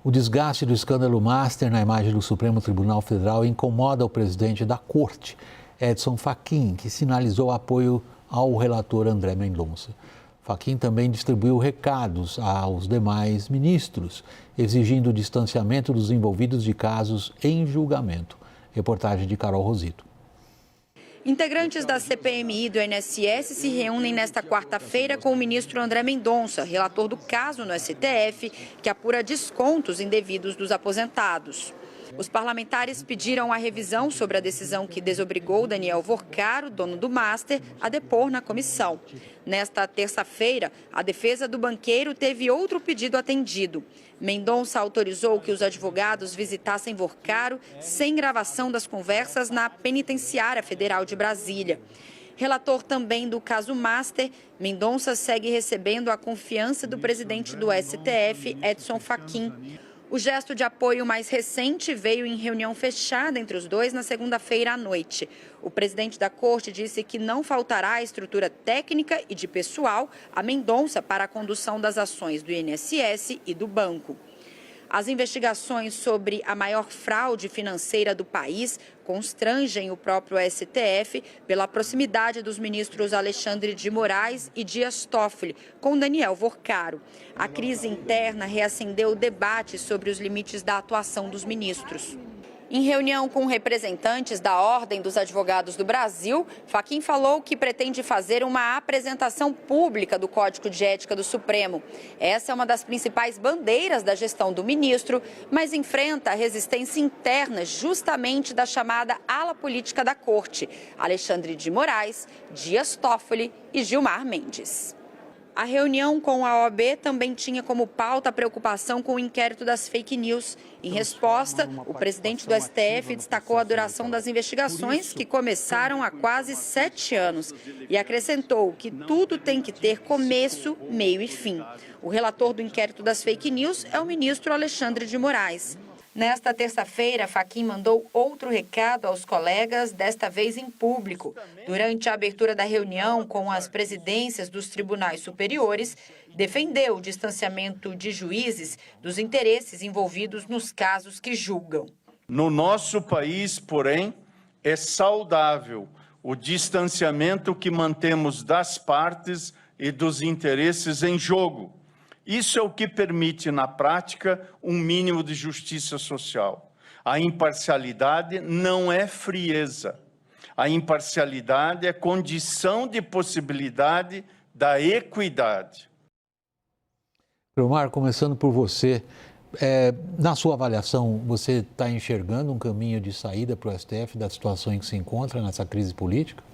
O desgaste do escândalo Master na imagem do Supremo Tribunal Federal incomoda o presidente da Corte, Edson Fachin, que sinalizou apoio ao relator André Mendonça. Fachin também distribuiu recados aos demais ministros, exigindo o distanciamento dos envolvidos de casos em julgamento. Reportagem de Carol Rosito. Integrantes da CPMI e do INSS se reúnem nesta quarta-feira com o ministro André Mendonça, relator do caso no STF, que apura descontos indevidos dos aposentados. Os parlamentares pediram a revisão sobre a decisão que desobrigou Daniel Vorcaro, dono do Master, a depor na comissão. Nesta terça-feira, a defesa do banqueiro teve outro pedido atendido. Mendonça autorizou que os advogados visitassem Vorcaro sem gravação das conversas na Penitenciária Federal de Brasília. Relator também do caso Master, Mendonça segue recebendo a confiança do presidente do STF, Edson Fachin. O gesto de apoio mais recente veio em reunião fechada entre os dois na segunda-feira à noite. O presidente da Corte disse que não faltará estrutura técnica e de pessoal a Mendonça para a condução das ações do INSS e do banco. As investigações sobre a maior fraude financeira do país constrangem o próprio STF pela proximidade dos ministros Alexandre de Moraes e Dias Toffoli com Daniel Vorcaro. A crise interna reacendeu o debate sobre os limites da atuação dos ministros. Em reunião com representantes da Ordem dos Advogados do Brasil, Fachin falou que pretende fazer uma apresentação pública do Código de Ética do Supremo. Essa é uma das principais bandeiras da gestão do ministro, mas enfrenta a resistência interna justamente da chamada ala política da Corte, Alexandre de Moraes, Dias Toffoli e Gilmar Mendes. A reunião com a OAB também tinha como pauta a preocupação com o inquérito das fake news. Em resposta, o presidente do STF destacou a duração das investigações, que começaram há quase 7 anos, e acrescentou que tudo tem que ter começo, meio e fim. O relator do inquérito das fake news é o ministro Alexandre de Moraes. Nesta terça-feira, Fachin mandou outro recado aos colegas, desta vez em público. Durante a abertura da reunião com as presidências dos tribunais superiores, defendeu o distanciamento de juízes dos interesses envolvidos nos casos que julgam. No nosso país, porém, é saudável o distanciamento que mantemos das partes e dos interesses em jogo. Isso é o que permite, na prática, um mínimo de justiça social. A imparcialidade não é frieza. A imparcialidade é condição de possibilidade da equidade. Omar, começando por você, na sua avaliação, você está enxergando um caminho de saída para o STF da situação em que se encontra nessa crise política?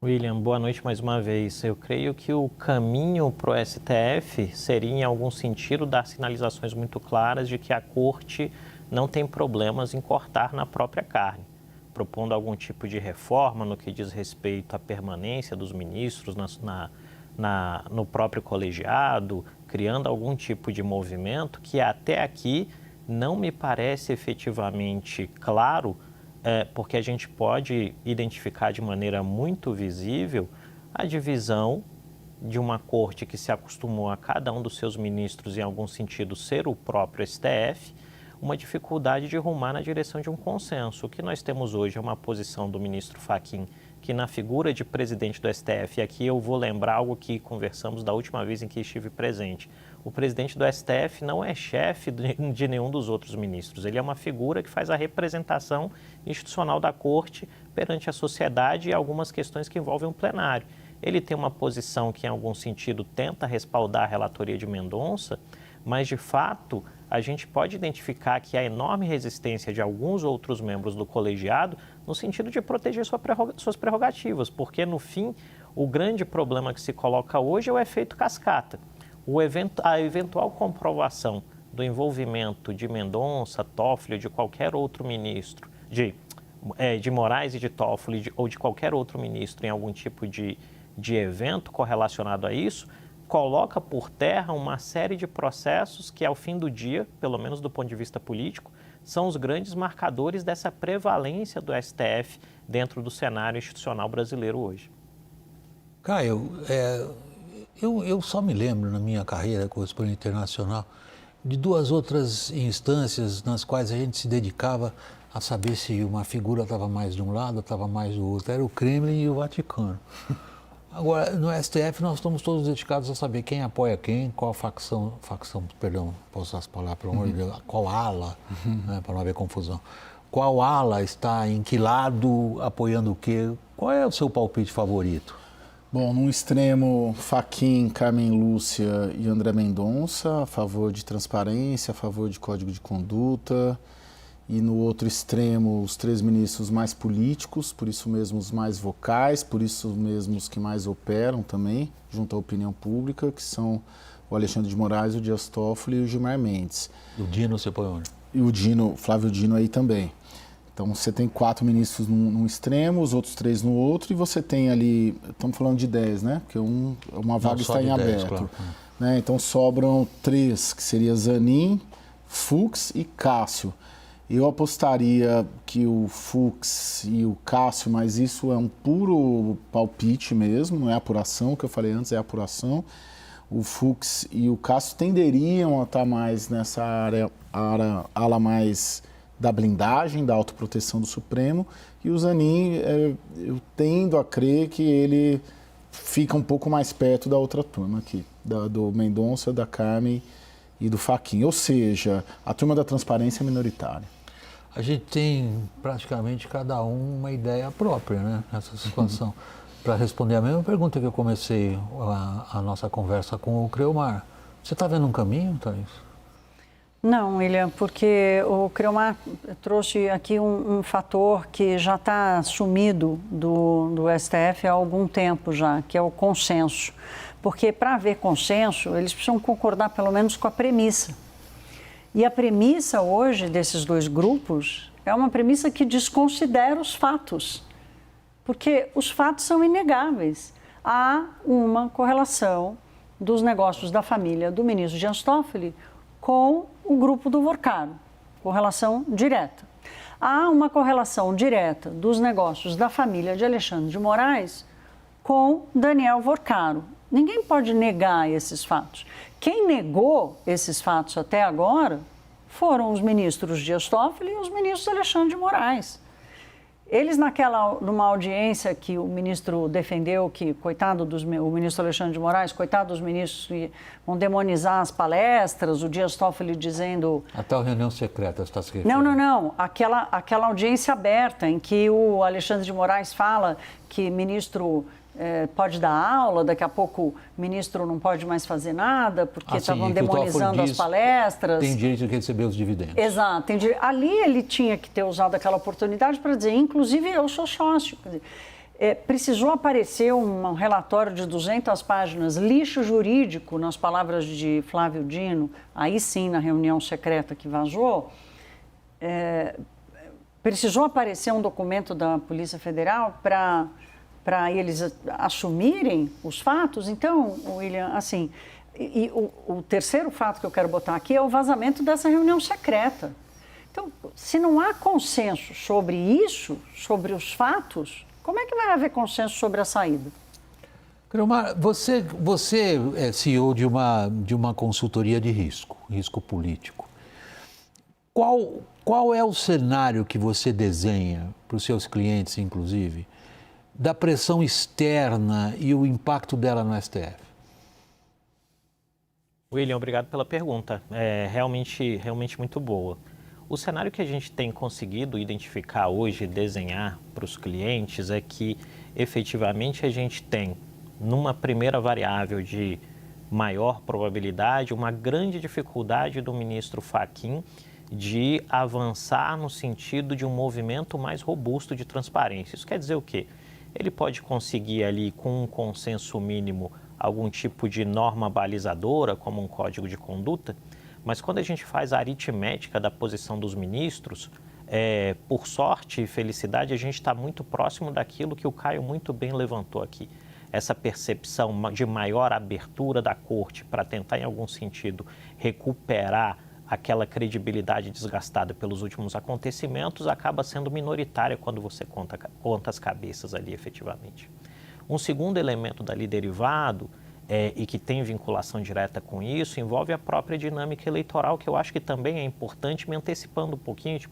William, boa noite mais uma vez. Eu creio que o caminho para o STF seria, em algum sentido, dar sinalizações muito claras de que a Corte não tem problemas em cortar na própria carne, propondo algum tipo de reforma no que diz respeito à permanência dos ministros no próprio colegiado, criando algum tipo de movimento que até aqui não me parece efetivamente claro, porque a gente pode identificar de maneira muito visível a divisão de uma corte que se acostumou a cada um dos seus ministros, em algum sentido, ser o próprio STF, uma dificuldade de rumar na direção de um consenso. O que nós temos hoje é uma posição do ministro Fachin, que na figura de presidente do STF, e aqui eu vou lembrar algo que conversamos da última vez em que estive presente, o presidente do STF não é chefe de nenhum dos outros ministros, ele é uma figura que faz a representação institucional da Corte perante a sociedade e algumas questões que envolvem o plenário. Ele tem uma posição que, em algum sentido, tenta respaldar a relatoria de Mendonça, mas, de fato, a gente pode identificar que há enorme resistência de alguns outros membros do colegiado no sentido de proteger suas prerrogativas, porque, no fim, o grande problema que se coloca hoje é o efeito cascata. A eventual comprovação do envolvimento de Mendonça, Toffoli, de qualquer outro ministro, de Moraes e de Toffoli, ou de qualquer outro ministro em algum tipo de evento correlacionado a isso, coloca por terra uma série de processos que, ao fim do dia, pelo menos do ponto de vista político, são os grandes marcadores dessa prevalência do STF dentro do cenário institucional brasileiro hoje. Caio, eu só me lembro, na minha carreira correspondente internacional, de duas outras instâncias nas quais a gente se dedicava a saber se uma figura estava mais de um lado, estava mais do outro. Era o Kremlin e o Vaticano. Agora, no STF, nós estamos todos dedicados a saber quem apoia quem, qual facção, perdão, posso usar as palavras, pelo amor de Deus, qual ala, né, para não haver confusão. Qual ala está em que lado, apoiando o quê? Qual é o seu palpite favorito? Bom, num extremo, Fachin, Carmen Lúcia e André Mendonça, a favor de transparência, a favor de código de conduta. E no outro extremo, os três ministros mais políticos, por isso mesmo os mais vocais, por isso mesmo os que mais operam também, junto à opinião pública, que são o Alexandre de Moraes, o Dias Toffoli e o Gilmar Mendes. O Dino você põe onde? E o Dino, Flávio Dino aí também. Então você tem 4 ministros num extremo, os outros 3 no outro, e você tem ali, estamos falando de 10, né? Porque uma vaga está em 10, aberto. Claro. Né? Então sobram 3, que seria Zanin, Fux e Cássio. Eu apostaria que o Fux e o Cássio, mas isso é um puro palpite mesmo, não é apuração, o que eu falei antes é apuração. O Fux e o Cássio tenderiam a estar mais nessa ala mais da blindagem, da autoproteção do Supremo, e o Zanin, eu tendo a crer que ele fica um pouco mais perto da outra turma aqui, do Mendonça, da Carmen e do Fachin, ou seja, a turma da transparência é minoritária. A gente tem praticamente cada um uma ideia própria, né, nessa situação. Para responder a mesma pergunta que eu comecei a nossa conversa com o Creomar, você está vendo um caminho, Thaís? Não, William, porque o Creomar trouxe aqui um fator que já está sumido do STF há algum tempo já, que é o consenso. Porque para haver consenso, eles precisam concordar pelo menos com a premissa. E a premissa hoje desses dois grupos é uma premissa que desconsidera os fatos, porque os fatos são inegáveis. Há uma correlação dos negócios da família do ministro Dias Toffoli com o grupo do Vorcaro, correlação direta. Há uma correlação direta dos negócios da família de Alexandre de Moraes com Daniel Vorcaro. Ninguém pode negar esses fatos. Quem negou esses fatos até agora foram os ministros Dias Toffoli e os ministros Alexandre de Moraes. Eles, numa audiência que o ministro defendeu, que, o ministro Alexandre de Moraes, coitado dos ministros que vão demonizar as palestras, o Dias Toffoli dizendo... Até a reunião secreta, você está se referindo? Não. Aquela audiência aberta em que o Alexandre de Moraes fala que ministro... pode dar aula, daqui a pouco o ministro não pode mais fazer nada, porque estavam demonizando as palestras. Tem direito de receber os dividendos. Exato. Ali ele tinha que ter usado aquela oportunidade para dizer, inclusive eu sou sócio. Quer dizer, precisou aparecer um relatório de 200 páginas, lixo jurídico, nas palavras de Flávio Dino, aí sim na reunião secreta que vazou, precisou aparecer um documento da Polícia Federal para eles assumirem os fatos. Então, William, assim, o terceiro fato que eu quero botar aqui é o vazamento dessa reunião secreta. Então, se não há consenso sobre isso, sobre os fatos, como é que vai haver consenso sobre a saída? Creomar, você é CEO de uma consultoria de risco político. Qual é o cenário que você desenha para os seus clientes, inclusive, da pressão externa e o impacto dela no STF? William, obrigado pela pergunta. É realmente muito boa. O cenário que a gente tem conseguido identificar hoje, desenhar para os clientes, é que efetivamente a gente tem, numa primeira variável de maior probabilidade, uma grande dificuldade do ministro Fachin de avançar no sentido de um movimento mais robusto de transparência. Isso quer dizer o quê? Ele pode conseguir ali, com um consenso mínimo, algum tipo de norma balizadora, como um código de conduta, mas quando a gente faz a aritmética da posição dos ministros, por sorte e felicidade, a gente está muito próximo daquilo que o Caio muito bem levantou aqui. Essa percepção de maior abertura da corte para tentar, em algum sentido, recuperar aquela credibilidade desgastada pelos últimos acontecimentos acaba sendo minoritária quando você conta as cabeças ali efetivamente. Um segundo elemento dali derivado e que tem vinculação direta com isso, envolve a própria dinâmica eleitoral, que eu acho que também é importante, me antecipando um pouquinho, te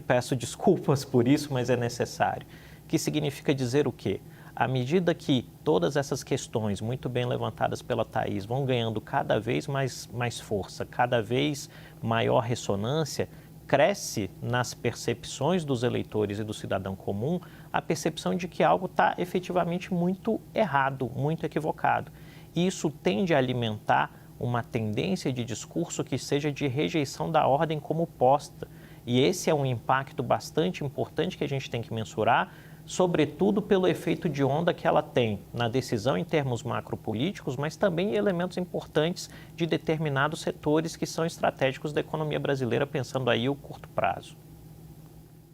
peço desculpas por isso, mas é necessário. Que significa dizer o quê? À medida que todas essas questões, muito bem levantadas pela Thaís, vão ganhando cada vez mais força, cada vez maior ressonância, cresce nas percepções dos eleitores e do cidadão comum a percepção de que algo está efetivamente muito errado, muito equivocado. E isso tende a alimentar uma tendência de discurso que seja de rejeição da ordem como posta. E esse é um impacto bastante importante que a gente tem que mensurar, sobretudo pelo efeito de onda que ela tem na decisão em termos macropolíticos, mas também em elementos importantes de determinados setores que são estratégicos da economia brasileira, pensando aí o curto prazo.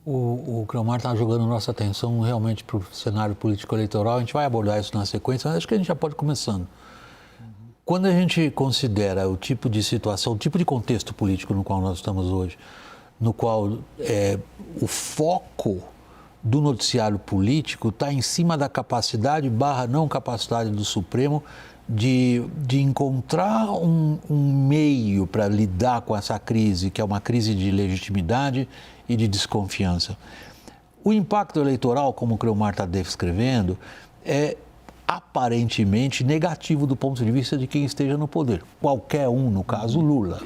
O Creomar está jogando nossa atenção realmente para o cenário político-eleitoral. A gente vai abordar isso na sequência, mas acho que a gente já pode ir começando. Quando a gente considera o tipo de situação, o tipo de contexto político no qual nós estamos hoje, no qual o foco do noticiário político está em cima da capacidade / não capacidade do Supremo de encontrar um meio para lidar com essa crise, que é uma crise de legitimidade e de desconfiança. O impacto eleitoral, como o Creomar está descrevendo, é aparentemente negativo do ponto de vista de quem esteja no poder. Qualquer um, no caso Lula,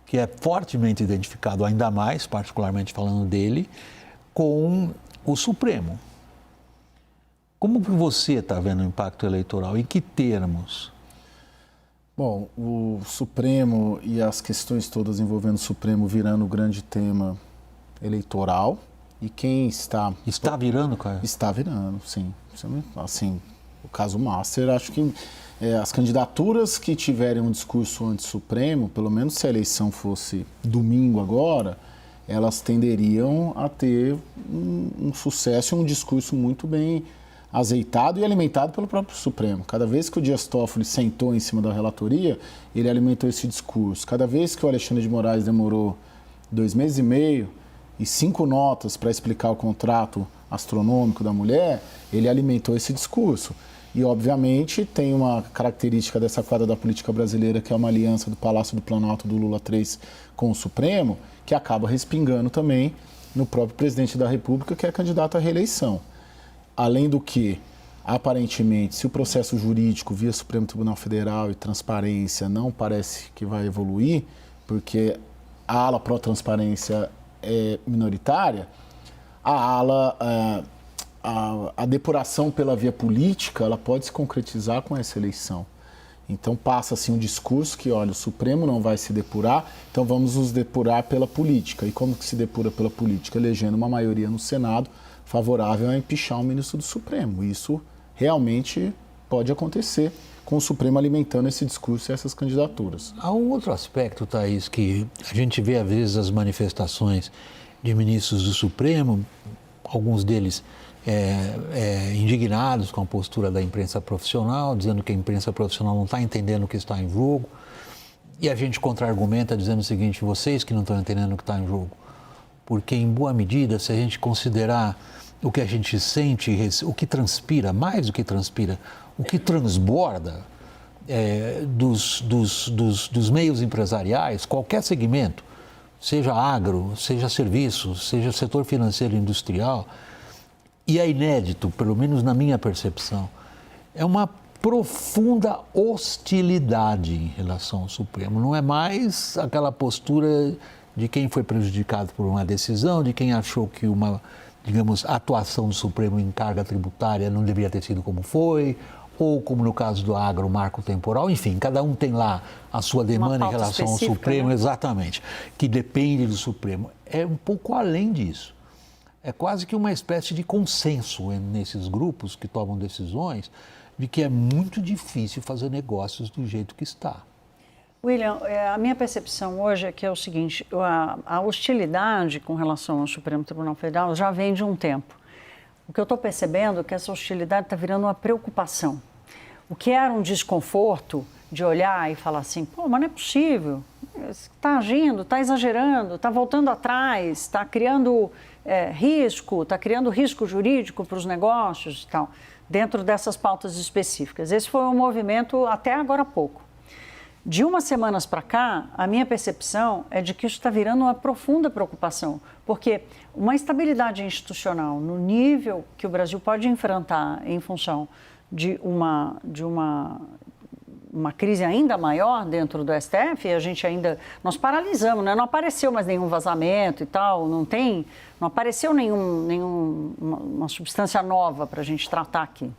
que é fortemente identificado, ainda mais, particularmente falando dele, com o Supremo. Como que você está vendo o impacto eleitoral? Em que termos? Bom, o Supremo e as questões todas envolvendo o Supremo virando o grande tema eleitoral. E quem está... Está virando, Caio? Está virando, sim. Assim, o caso Master, acho que as candidaturas que tiverem um discurso anti-Supremo, pelo menos se a eleição fosse domingo agora, elas tenderiam a ter um sucesso e um discurso muito bem azeitado e alimentado pelo próprio Supremo. Cada vez que o Dias Toffoli sentou em cima da relatoria, ele alimentou esse discurso. Cada vez que o Alexandre de Moraes demorou 2 meses e meio e 5 notas para explicar o contrato astronômico da mulher, ele alimentou esse discurso. E, obviamente, tem uma característica dessa quadra da política brasileira, que é uma aliança do Palácio do Planalto do Lula 3 com o Supremo, que acaba respingando também no próprio presidente da República, que é candidato à reeleição. Além do que, aparentemente, se o processo jurídico via Supremo Tribunal Federal e transparência não parece que vai evoluir, porque a ala pró-transparência é minoritária, a depuração pela via política, ela pode se concretizar com essa eleição. Então passa-se um discurso que, olha, o Supremo não vai se depurar, então vamos nos depurar pela política. E como que se depura pela política? Elegendo uma maioria no Senado favorável a empichar um ministro do Supremo. Isso realmente pode acontecer com o Supremo alimentando esse discurso e essas candidaturas. Há um outro aspecto, Thaís, que a gente vê às vezes as manifestações de ministros do Supremo, alguns deles indignados com a postura da imprensa profissional, dizendo que a imprensa profissional não está entendendo o que está em jogo, e a gente contra-argumenta dizendo o seguinte: vocês que não estão entendendo o que está em jogo, porque em boa medida, se a gente considerar o que a gente sente, o que transpira, mais do que transpira, o que transborda dos meios empresariais, qualquer segmento, seja agro, seja serviços, seja setor financeiro e industrial, e é inédito, pelo menos na minha percepção, é uma profunda hostilidade em relação ao Supremo. Não é mais aquela postura de quem foi prejudicado por uma decisão, de quem achou que uma, digamos, atuação do Supremo em carga tributária não deveria ter sido como foi, ou como no caso do agro, marco temporal, enfim, cada um tem lá a sua demanda em relação ao Supremo, né? Exatamente, que depende do Supremo. É um pouco além disso. É quase que uma espécie de consenso nesses grupos que tomam decisões de que é muito difícil fazer negócios do jeito que está. William, a minha percepção hoje é que é o seguinte: a hostilidade com relação ao Supremo Tribunal Federal já vem de um tempo. O que eu estou percebendo é que essa hostilidade está virando uma preocupação. O que era um desconforto de olhar e falar assim, pô, mas não é possível, está agindo, está exagerando, está voltando atrás, está criando risco, está criando risco jurídico para os negócios e tal. dentro dessas pautas específicas. Esse foi um movimento até agora há pouco. De umas semanas para cá, a minha percepção é de que isso está virando uma profunda preocupação, porque uma estabilidade institucional no nível que o Brasil pode enfrentar em função de uma crise ainda maior dentro do STF, e a gente ainda, nós paralisamos, né? Não apareceu mais nenhum vazamento e tal, não apareceu nenhuma substância nova para a gente tratar aqui.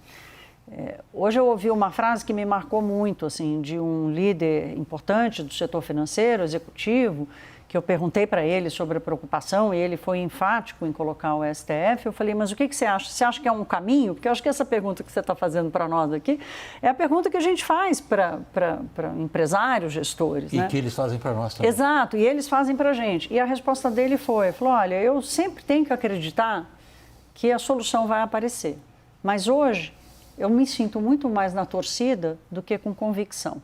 Hoje eu ouvi uma frase que me marcou muito, assim, de um líder importante do setor financeiro, executivo, que eu perguntei para ele sobre a preocupação e ele foi enfático em colocar o STF. Eu falei, mas o que você acha? Você acha que é um caminho? Porque eu acho que essa pergunta que você está fazendo para nós aqui é a pergunta que a gente faz para empresários, gestores. E né? que eles fazem para nós também. Exato, e eles fazem para a gente. E a resposta dele falou, olha, eu sempre tenho que acreditar que a solução vai aparecer. Mas hoje eu me sinto muito mais na torcida do que com convicção.